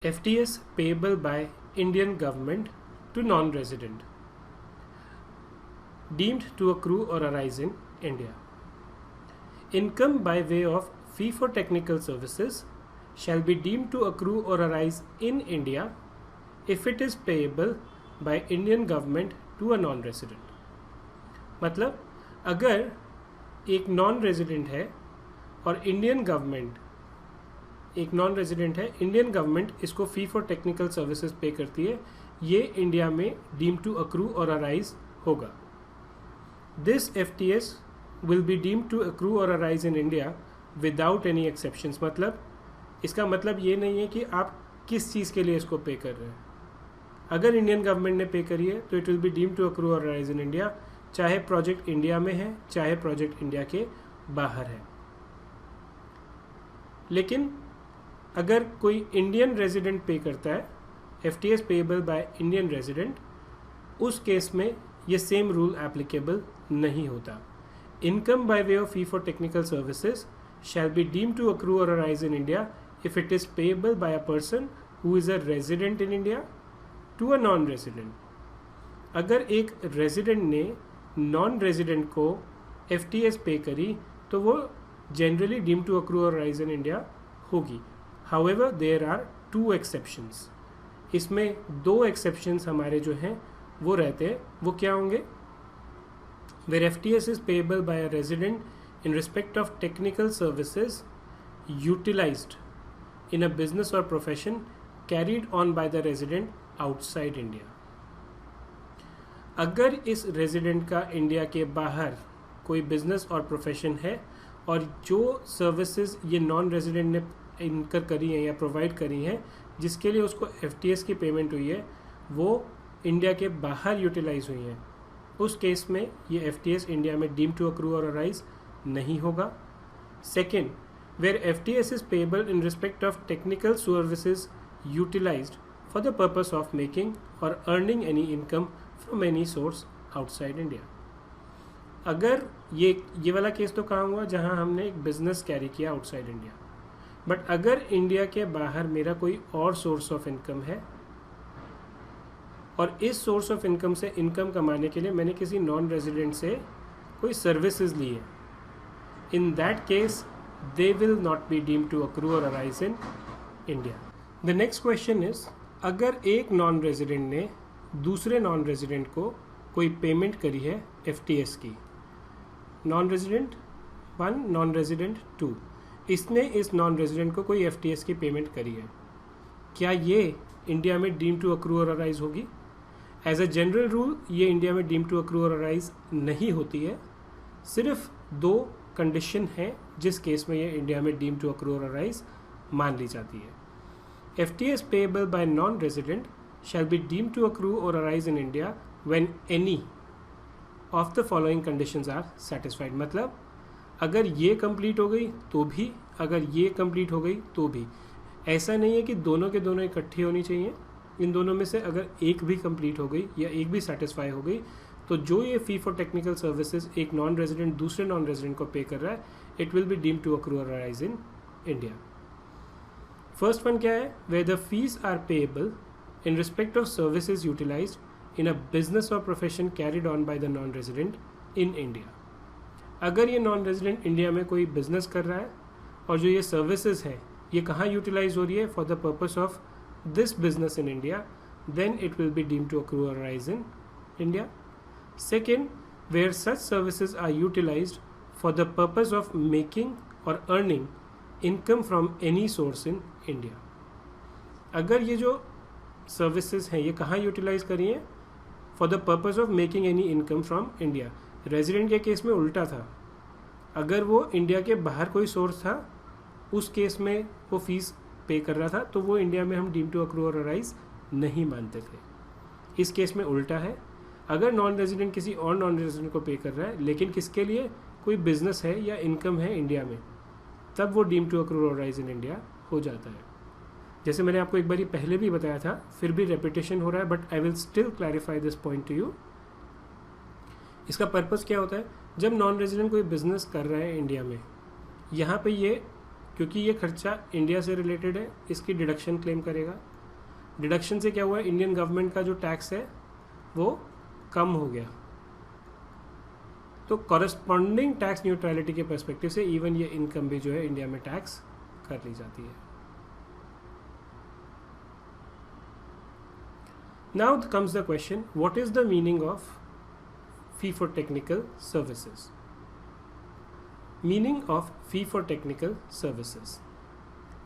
FTS payable by Indian government to non-resident deemed to accrue or arise in India. Income by way of fee for technical services shall be deemed to accrue or arise in India if it is payable by Indian government to a non-resident. मतलब अगर एक non resident है और Indian government एक non resident है, Indian government इसको फी for technical services पे करती है, ये इंडिया में डीम टू अक्रू और अराइज होगा. This FTS will be deem to accrue और arise in India without any exceptions. मतलब इसका मतलब ये नहीं है कि आप किस चीज़ के लिए इसको पे कर रहे हैं. अगर इंडियन गवर्नमेंट ने पे करी है तो it will be deem to accrue और अराइज इन इंडिया, चाहे प्रोजेक्ट इंडिया में है चाहे प्रोजेक्ट इंडिया के बाहर है. लेकिन अगर कोई इंडियन रेजिडेंट पे करता है, FTS payable by Indian resident, उस केस में ये सेम रूल एप्लीकेबल नहीं होता. Income by way of fee for technical services shall be deem to accrue और arise in India if it is payable by a person who is a resident in India to a non resident. अगर एक resident ने non resident को FTS पे करी तो वो generally deem to accrue और अराइज इन इंडिया होगी. However there are 2 exceptions. इसमें 2 एक्सेप्शंस हमारे जो हैं वो रहते हैं. वो क्या होंगे? Where FTS is payable by a resident in respect of technical services utilized in a business or profession carried on by the resident outside India. अगर इस रेजिडेंट का इंडिया के बाहर कोई बिजनेस और प्रोफेशन है और जो सर्विसेज ये नॉन रेजिडेंट ने इनकर करी हैं या प्रोवाइड करी हैं जिसके लिए उसको FTS की पेमेंट हुई है वो इंडिया के बाहर यूटिलाइज हुई हैं, उस केस में ये FTS इंडिया में डीम टू अक्रू और अराइज नहीं होगा. Second, where FTS is payable in respect of technical services utilized for the purpose of making or earning any income from any source outside India. अगर ये वाला case तो कहाँ हुआ जहाँ हमने एक बिजनेस कैरी किया आउटसाइड इंडिया, बट अगर इंडिया के बाहर मेरा कोई और सोर्स ऑफ इनकम है और इस सोर्स ऑफ इनकम से इनकम कमाने के लिए मैंने किसी नॉन रेजिडेंट से कोई सर्विसेज ली है, in that case they will not be deem to accrue और arise in India. The next question is, अगर एक नॉन रेजिडेंट ने दूसरे नॉन रेजिडेंट को कोई पेमेंट करी है FTS की, नॉन रेजिडेंट 1 नॉन रेजिडेंट 2, इसने इस नॉन रेजिडेंट को कोई FTS की पेमेंट करी है, क्या ये इंडिया में डीम टू अक्रू और अराइज होगी? एज अ जनरल रूल ये इंडिया में डीम टू अक्रू और अराइज नहीं होती है. सिर्फ 2 कंडीशन है जिस केस में ये इंडिया में डीम टू अक्रू और अराइज मान ली जाती है. FTS payable bye non resident shall be deemed to accrue or arise in India when any of the following conditions are satisfied. मतलब अगर ये कंप्लीट हो गई तो भी, अगर ये कंप्लीट हो गई तो भी. ऐसा नहीं है कि दोनों के दोनों इकट्ठी होनी चाहिए. इन दोनों में से अगर एक भी कंप्लीट हो गई या एक भी सेटिस्फाई हो गई तो जो ये फी फॉर टेक्निकल सर्विसेज एक नॉन रेजिडेंट दूसरे नॉन रेजिडेंट को पे कर रहा है, it will be deem to accrue और arise in India. First one क्या है? Where the fees are payable in respect of services utilized in a business or profession carried on by the non-resident in India. अगर ये non-resident India में कोई business कर रहा है और जो ये सर्विसेज है ये कहाँ यूटिलाइज हो रही है for the purpose of this business in India, then it will be deem to accrue और arise in India. Second, where such services are utilized for the purpose of making or earning income from any source in India. अगर ये जो services हैं ये कहाँ utilise करी हैं? For the purpose of making any income from India. Resident के case में उल्टा था, अगर वो इंडिया के बाहर कोई सोर्स था उस केस में वो फीस पे कर रहा था तो वो इंडिया में हम डीम टू अक्रू और अराइज नहीं मानते थे. इस केस में उल्टा है, अगर नॉन रेजिडेंट किसी और नॉन रेजिडेंट को पे कर रहा है लेकिन किसके लिए? कोई बिजनेस है या इनकम है इंडिया में, तब वो डीम टू अक्रू और अराइज इन इंडिया हो जाता है. जैसे मैंने आपको एक बारी पहले भी बताया था, फिर भी रेपिटेशन हो रहा है, but I will still clarify this point two you. इसका पर्पस क्या होता है? जब नॉन रेजिडेंट कोई बिजनेस कर रहा है इंडिया में, यहाँ पे ये क्योंकि ये खर्चा इंडिया से रिलेटेड है इसकी डिडक्शन क्लेम करेगा. डिडक्शन से क्या हुआ, इंडियन गवर्नमेंट का जो टैक्स है वो कम हो गया। तो कॉरेस्पॉन्डिंग टैक्स न्यूट्रलिटी के पर्सपेक्टिव से इवन ये इनकम भी जो है इंडिया में टैक्स कर ली जाती है। Now comes the question, what is the meaning of fee for technical services? Meaning of fee for technical services.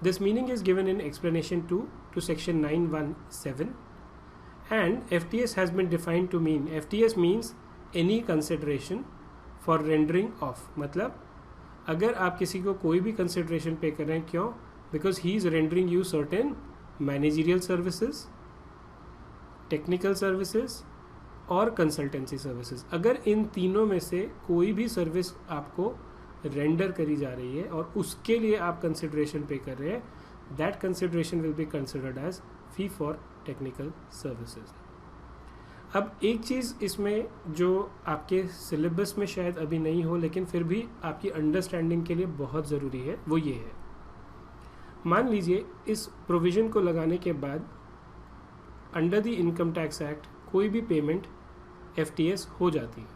This meaning is given in explanation 2 to section 917, and FTS has been defined to mean, FTS means any consideration for rendering of, मतलब अगर आप किसी को कोई भी consideration पे कर रहे हैं, क्यों? Because he is rendering you certain managerial services, technical services और consultancy services. अगर इन तीनों में से कोई भी सर्विस आपको रेंडर करी जा रही है और उसके लिए आप कंसिडरेशन पे कर रहे हैं, that consideration will be considered as fee for technical services. अब एक चीज़ इसमें जो आपके सिलेबस में शायद अभी नहीं हो, लेकिन फिर भी आपकी अंडरस्टैंडिंग के लिए बहुत ज़रूरी है, वो ये है, मान लीजिए इस प्रोविज़न को लगाने के बाद under the income tax act कोई भी पेमेंट FTS हो जाती है।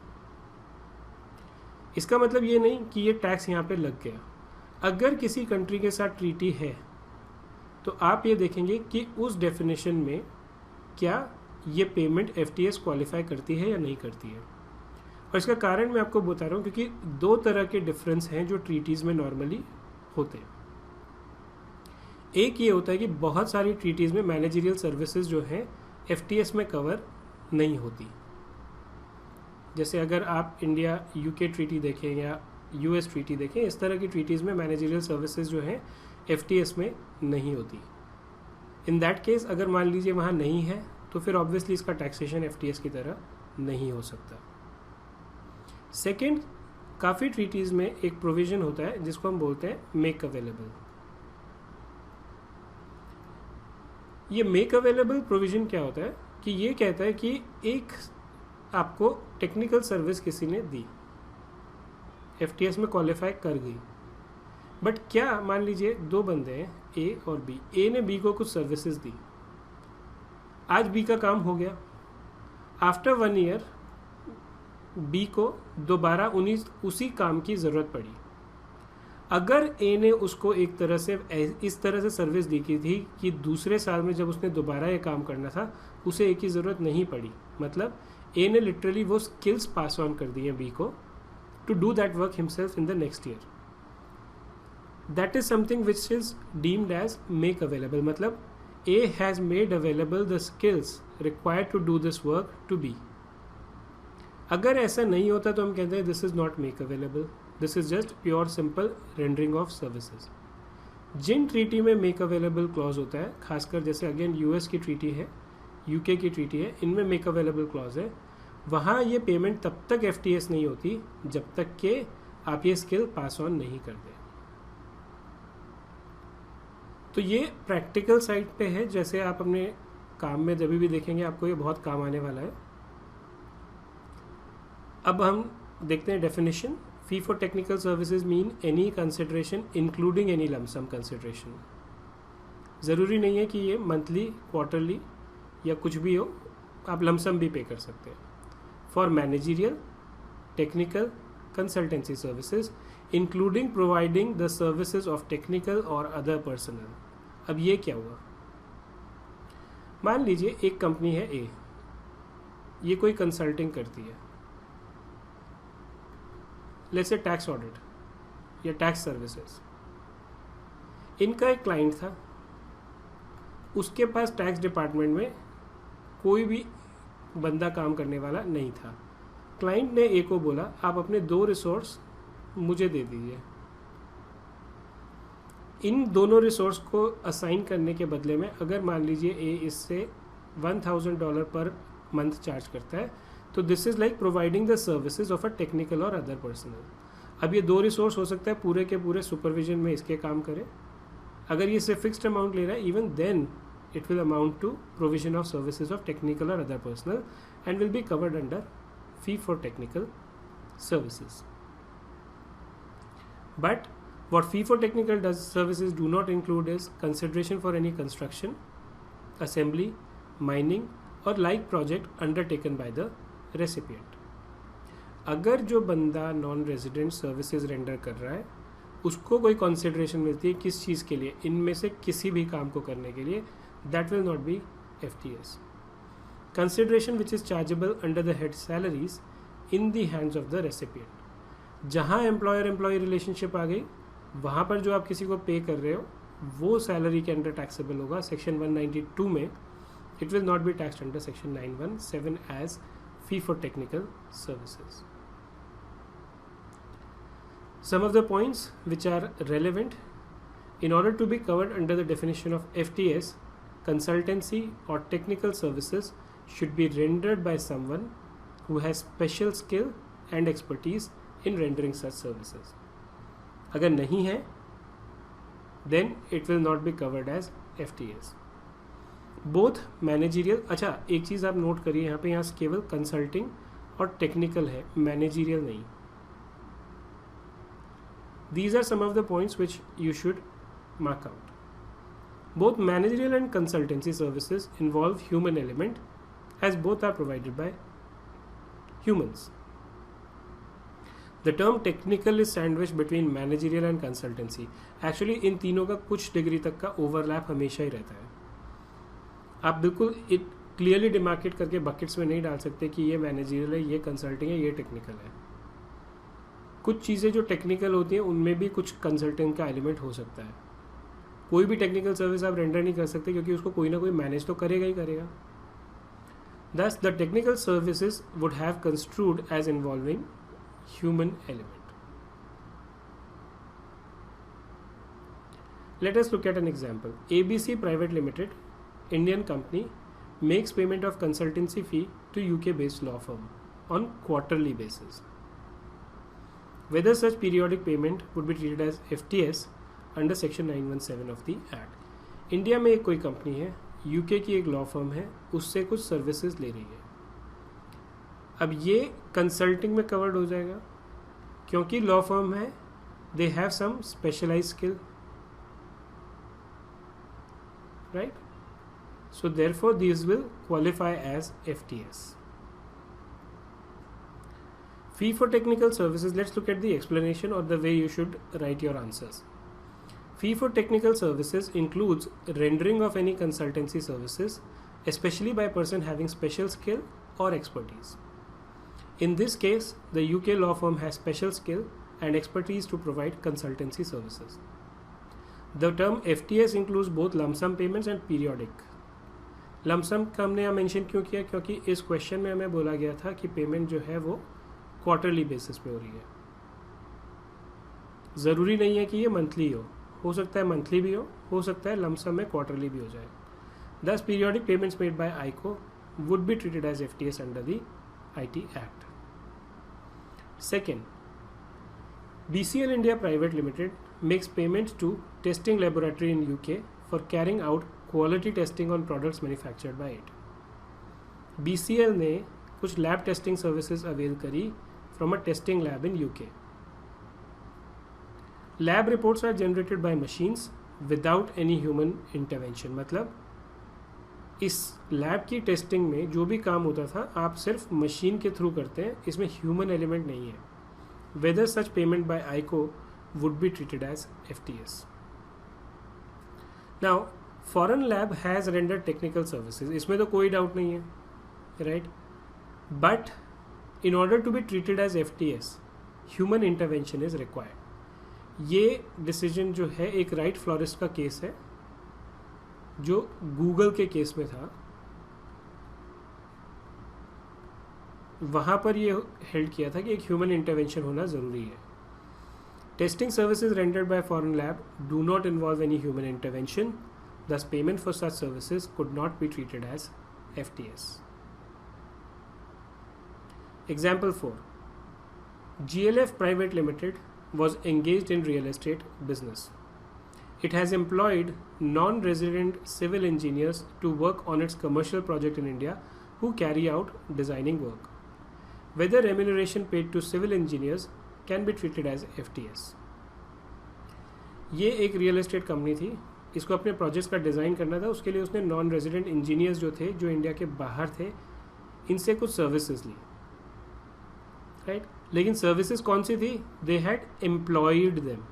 इसका मतलब ये नहीं कि ये टैक्स यहाँ पे लग गया। अगर किसी कंट्री के साथ ट्रीटी है तो आप ये देखेंगे कि उस डेफिनेशन में क्या ये पेमेंट FTS क्वालिफाई करती है या नहीं करती है। और इसका कारण मैं आपको बता रहा हूँ क्योंकि दो तरह के डिफरेंस हैं जो ट्रीटीज़ में नॉर्मली होते हैं। एक ये होता है कि बहुत सारी ट्रीटीज़ में मैनेजरियल सर्विसेज जो हैं FTS में कवर नहीं होती। जैसे अगर आप इंडिया UK ट्रीटी देखें या US ट्रीटी देखें, इस तरह की ट्रीटीज़ में मैनेजरियल सर्विसेज जो हैं FTS में नहीं होती। इन दैट केस अगर मान लीजिए वहाँ नहीं है तो फिर ऑब्वियसली इसका टैक्सेशन FTS की तरह नहीं हो सकता। सेकेंड, काफ़ी ट्रीटीज़ में एक प्रोविज़न होता है जिसको हम बोलते हैं मेक अवेलेबल। ये मेक अवेलेबल प्रोविज़न क्या होता है कि ये कहता है कि एक आपको टेक्निकल सर्विस किसी ने दी, FTS में क्वालिफाई कर गई, बट क्या मान लीजिए दो बंदे हैं A और B, A ने B को कुछ सर्विसेज दी, आज B का काम हो गया, आफ्टर 1 ईयर B को दोबारा उसी काम की ज़रूरत पड़ी। अगर A ने उसको एक तरह से इस तरह से सर्विस दी की थी कि दूसरे साल में जब उसने दोबारा ये काम करना था उसे A की ज़रूरत नहीं पड़ी, मतलब A ने लिटरली वो स्किल्स पास ऑन कर दी हैं B को to do that work himself in the next year, that is something which is deemed as make available. मतलब A has made available the skills required to do this work to B। अगर ऐसा नहीं होता तो हम कहते हैं this is not make available, this is just pure simple rendering of services. जिन ट्रीटी में मेक अवेलेबल क्लॉज होता है, खासकर जैसे अगेन US की ट्रीटी है, UK की ट्रीटी है, इनमें मेक अवेलेबल क्लॉज है, वहाँ ये पेमेंट तब तक FTS नहीं होती जब तक कि आप ये स्किल पास ऑन नहीं करते। तो ये प्रैक्टिकल साइड पे है, जैसे आप अपने काम में जब भी देखेंगे आपको ये बहुत काम आने वाला है। अब हम देखते हैं definition. Fee for technical services mean any consideration including any lump sum consideration. ज़रूरी नहीं है कि ये मंथली, क्वार्टरली या कुछ भी हो, आप लमसम भी पे कर सकते हैं। For managerial, technical, consultancy services including providing the services of technical और अदर पर्सनल। अब ये क्या हुआ, मान लीजिए एक कंपनी है A, ये कोई कंसल्टिंग करती है, लेट्स से टैक्स ऑडिट या टैक्स सर्विसेज। इनका एक क्लाइंट था, उसके पास टैक्स डिपार्टमेंट में कोई भी बंदा काम करने वाला नहीं था। क्लाइंट ने A को बोला आप अपने 2 रिसोर्स मुझे दे दीजिए। इन दोनों रिसोर्स को असाइन करने के बदले में अगर मान लीजिए A इससे $1000 पर मंथ चार्ज करता है, तो this is like providing the services of a technical और अदर पर्सनल। अब ये 2 रिसोर्स हो सकता है पूरे के पूरे सुपरविजन में इसके काम करें। अगर ये सिर्फ फिक्स्ड अमाउंट ले रहा है, even then it will amount to provision of services of technical or other personnel and will be covered under fee for technical services. But what fee for technical services do not include is consideration for any construction, assembly, mining और like project undertaken by the recipient. अगर जो बंदा non resident services render कर रहा है उसको कोई consideration मिलती है किस चीज़ के लिए, इनमें से किसी भी काम को करने के लिए, that will not B FTS. Consideration which is chargeable under the head salaries in the hands of the recipient. जहाँ एम्प्लॉयर एम्प्लॉय रिलेशनशिप आ गई वहाँ पर जो आप किसी को पे कर रहे हो वो सैलरी के अंडर टैक्सेबल होगा. सेक्शन 192 में it will not be taxed under section 917 as fee for technical services. Some of the points which are relevant in order to be covered under the definition of FTS, consultancy or technical services should be rendered by someone who has special skill and expertise in rendering such services. अगर नहीं है then it will not be covered as FTS. Both managerial, अच्छा एक चीज़ आप note करिए यहाँ पे, यहाँ केवल कंसल्टिंग और टेक्निकल है, मैनेजरियल नहीं. These are some of the points which you should mark out. Both managerial and consultancy services involve human element as both are provided by humans. The term technical is sandwiched between managerial and consultancy. Actually इन तीनों का कुछ degree तक का overlap हमेशा ही रहता है. आप बिल्कुल क्लियरली डिमार्केट करके बकेट्स में नहीं डाल सकते कि ये मैनेजरियल है, ये कंसल्टिंग है, ये टेक्निकल है. कुछ चीज़ें जो टेक्निकल होती हैं उनमें भी कुछ कंसल्टिंग का एलिमेंट हो सकता है. कोई भी टेक्निकल सर्विस आप रेंडर नहीं कर सकते क्योंकि उसको कोई ना कोई मैनेज तो करेगा ही करेगा. Thus, the technical services would have construed as involving human element. Let us look at an example. ABC Private Limited, Indian company, makes payment of consultancy fee to UK-based law firm on quarterly basis. Whether such periodic payment would be treated as FTS under section 917 of the Act. India में एक कोई company है, UK की एक law firm है, उससे कुछ services ले रही है. अब ये कंसल्टिंग में कवर्ड हो जाएगा क्योंकि लॉ फर्म है, they have some specialised skill, right. So therefore this will qualify as FTS. Fee for technical services, let's look at the explanation or the way you should write your answers. Fee for technical services includes rendering of any consultancy services, especially by a person having special skill or expertise. In this case, the UK law firm has special skill and expertise to provide consultancy services. The term FTS includes both lump sum payments and periodic. Lump sum का हमने यहाँ mention क्यों किया, क्योंकि इस question में हमें बोला गया था कि पेमेंट जो है वो क्वार्टरली बेसिस पे हो रही है. ज़रूरी नहीं है कि ये मंथली हो सकता है मंथली भी हो सकता है लमसम में क्वार्टरली भी हो जाए. Thus, periodic payments made by ICO would be treated as FTS under the IT Act. Second, BCL India Private Limited makes payments to testing laboratory in UK for carrying out quality testing on products manufactured by it. BCL ने कुछ lab testing services avail करी from a testing lab in UK. Lab reports are generated by machines without any human intervention. मतलब इस lab की testing में जो भी काम होता था आप सिर्फ मशीन के थ्रू करते हैं, इसमें ह्यूमन एलिमेंट नहीं है. Whether such payment by ICO would be treated as FTS. Now, foreign lab has rendered technical services. इसमें तो कोई डाउट नहीं है, right? But in order to be treated as FTS, human intervention is required. ये decision जो है एक right florist का केस है जो गूगल के केस में था. वहाँ पर ये हेल्ड किया था कि एक ह्यूमन इंटरवेंशन होना ज़रूरी है. Testing services rendered by foreign lab do not involve any human intervention. Thus, payment for such services could not be treated as FTS. Example 4. GLF Private Limited was engaged in real estate business. It has employed non-resident civil engineers to work on its commercial project in India who carry out designing work. Whether remuneration paid to civil engineers can be treated as FTS. ये एक real estate company थी इसको अपने projects का design करना था, उसके लिए उसने नॉन रेजिडेंट इंजीनियर्स जो थे, जो इंडिया के बाहर थे, इनसे कुछ सर्विसेज ली, राइट. लेकिन सर्विसेज कौन सी थी? They had employed them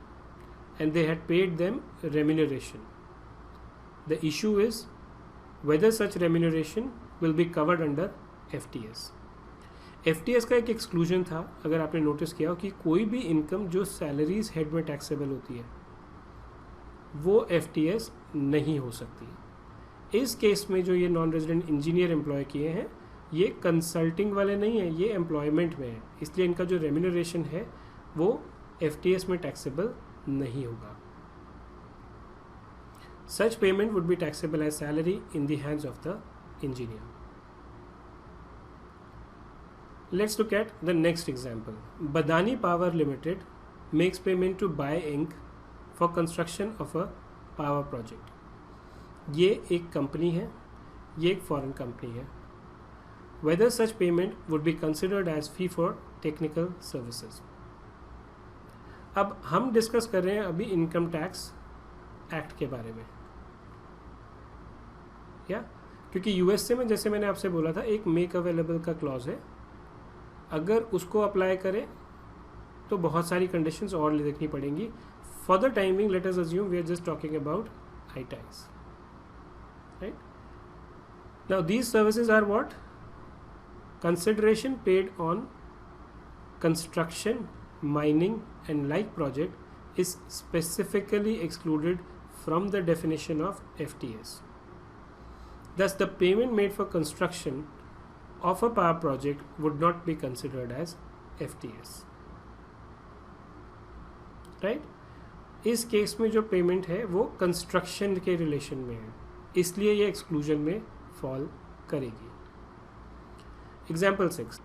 and they had paid them remuneration. The issue is whether such remuneration will be covered under FTS. FTS का एक एक्सक्लूजन था, अगर आपने नोटिस किया हो, कि कोई भी इनकम जो सैलरीज हेड में टैक्सेबल होती है वो FTS नहीं हो सकती. इस केस में जो ये नॉन रेजिडेंट इंजीनियर एम्प्लॉय किए हैं, ये कंसल्टिंग वाले नहीं है, ये एम्प्लॉयमेंट में है, इसलिए इनका जो रेम्यूनरेशन है वो FTS में टैक्सेबल नहीं होगा. Such payment would be taxable as salary in the hands of the engineer. Let's look at the next example. Badani Power Limited makes payment to buy ink for construction of a power project. ये एक company है, ये एक foreign company है. Whether such payment would be considered as fee for technical services. अब हम discuss कर रहे हैं अभी इनकम टैक्स एक्ट के बारे में, या क्योंकि यूएसए में, जैसे मैंने आपसे बोला था, एक मेक अवेलेबल का क्लॉज है. अगर उसको अप्लाई करें तो बहुत सारी कंडीशंस और देखनी पड़ेंगी. For the timing let us assume we are just talking about ITAX, right. Now these services are what? Consideration paid on construction, mining and like project is specifically excluded from the definition of FTS. Thus, the payment made for construction of a power project would not be considered as FTS. Right? इस case में जो payment है वो construction के relation में है, इसलिए ये एक्सक्लूजन में फॉल करेगी. Example 6.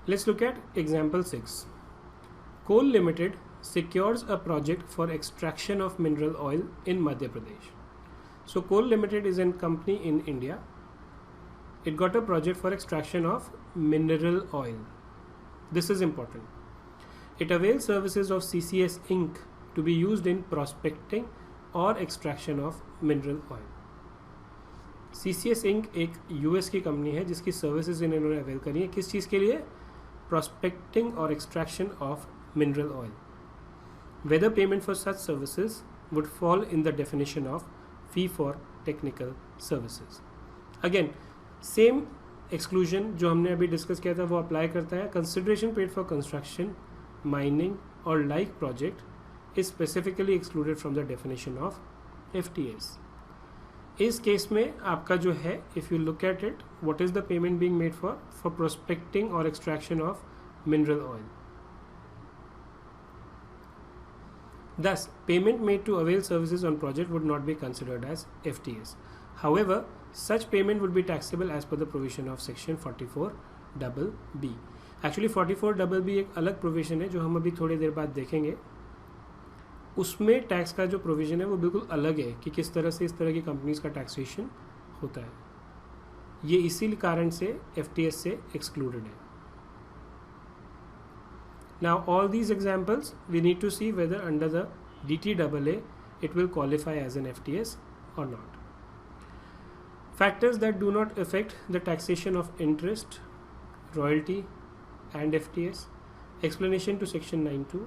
Let's look at example 6. Coal Limited secures a project for extraction of mineral oil in Madhya Pradesh. So Coal Limited is a company in India. It got a project for extraction of mineral oil. This is important. It avails services of CCS Inc. to be used in prospecting or extraction of mineral oil. CCS Inc. एक US की company है जिसकी services इन्होंने avail करी है. किस चीज़ के लिए? Prospecting or extraction of mineral oil. Whether payment for such services would fall in the definition of fee for technical services. Again, same exclusion जो हमने अभी डिस्कस किया था वो अप्लाई करता है. Consideration paid for construction, mining or like project is specifically excluded from the definition of FTS. इस case में आपका जो है, if you look at it, what is the payment being made for prospecting or extraction of mineral oil. Thus, payment made to avail services on project would not be considered as FTS. However, such payment would be taxable as per the provision of section 44BB. Actually 44BB एक अलग provision है जो हम अभी थोड़ी देर बाद देखेंगे. उसमें टैक्स का जो प्रोविजन है वो बिल्कुल अलग है कि किस तरह से इस तरह की कंपनीज का टैक्सेशन होता है. ये इसी कारण से FTS से एक्सक्लूडेड है. Now all these examples we need to see whether under the DTAA it will qualify as an FTS or not. Factors that do not affect the taxation of interest, royalty and FTS. Explanation to section 9(2).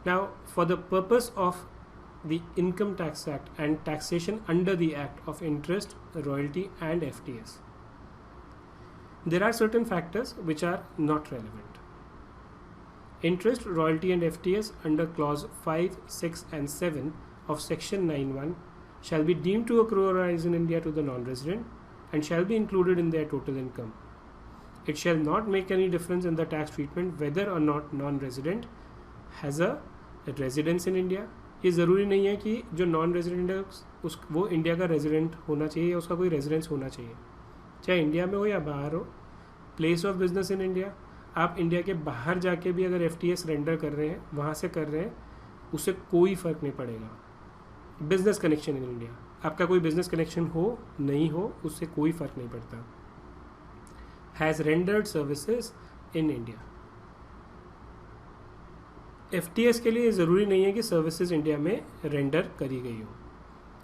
Now for the purpose of the Income Tax Act and taxation under the Act of interest, royalty and FTS, there are certain factors which are not relevant. Interest, royalty and FTS under clause 5, 6 and 7 of section 9(1) shall be deemed to accrue or arise in India to the non-resident and shall be included in their total income. It shall not make any difference in the tax treatment whether or not non-resident has a residence in India. ये ज़रूरी नहीं है कि जो non resident है वो India का resident होना चाहिए या उसका कोई रेजिडेंस होना चाहिए, चाहे इंडिया में हो या बाहर हो. Place of business in India, आप इंडिया के बाहर जाके भी अगर FTS रेंडर कर रहे हैं, वहाँ से कर रहे हैं, उससे कोई फ़र्क नहीं पड़ेगा. बिजनेस कनेक्शन इन इंडिया, आपका कोई बिजनेस कनेक्शन हो नहीं हो उससे कोई फ़र्क नहीं पड़ता. Has rendered services in India. FTS के लिए ज़रूरी नहीं है कि सर्विसेज इंडिया में रेंडर करी गई हो.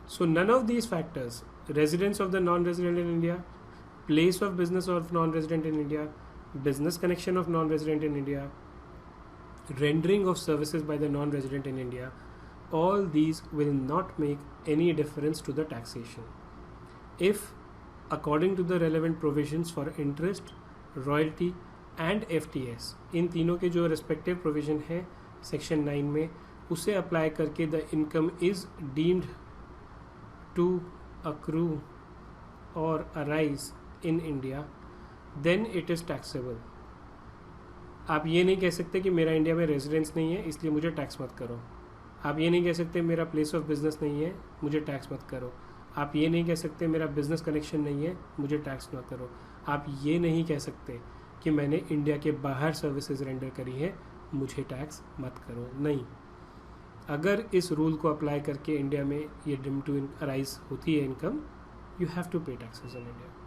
So none of these factors, residence of the non resident in India, place of business of non resident in India, business connection of non-resident in India, rendering of services by the non-resident in India, all these will not make any difference to the taxation if, according to the relevant provisions for interest, royalty and FTS, इन तीनों के जो respective provision है section 9 में, उसे apply करके the income is deemed to accrue or arise in India, then it is taxable. आप ये नहीं कह सकते कि मेरा इंडिया में रेजिडेंस नहीं है इसलिए मुझे टैक्स मत करो. आप ये नहीं कह सकते मेरा प्लेस ऑफ बिजनेस नहीं है मुझे टैक्स मत करो. आप ये नहीं कह सकते मेरा बिजनेस कनेक्शन नहीं है मुझे टैक्स मत करो. आप ये नहीं कह सकते कि मैंने इंडिया के बाहर सर्विसेज रेंडर करी है मुझे टैक्स मत करो. नहीं, अगर इस रूल को अप्लाई करके इंडिया में ये डीम्ड टू अराइज होती है इनकम, यू हैव टू पे टैक्सेस इन इंडिया.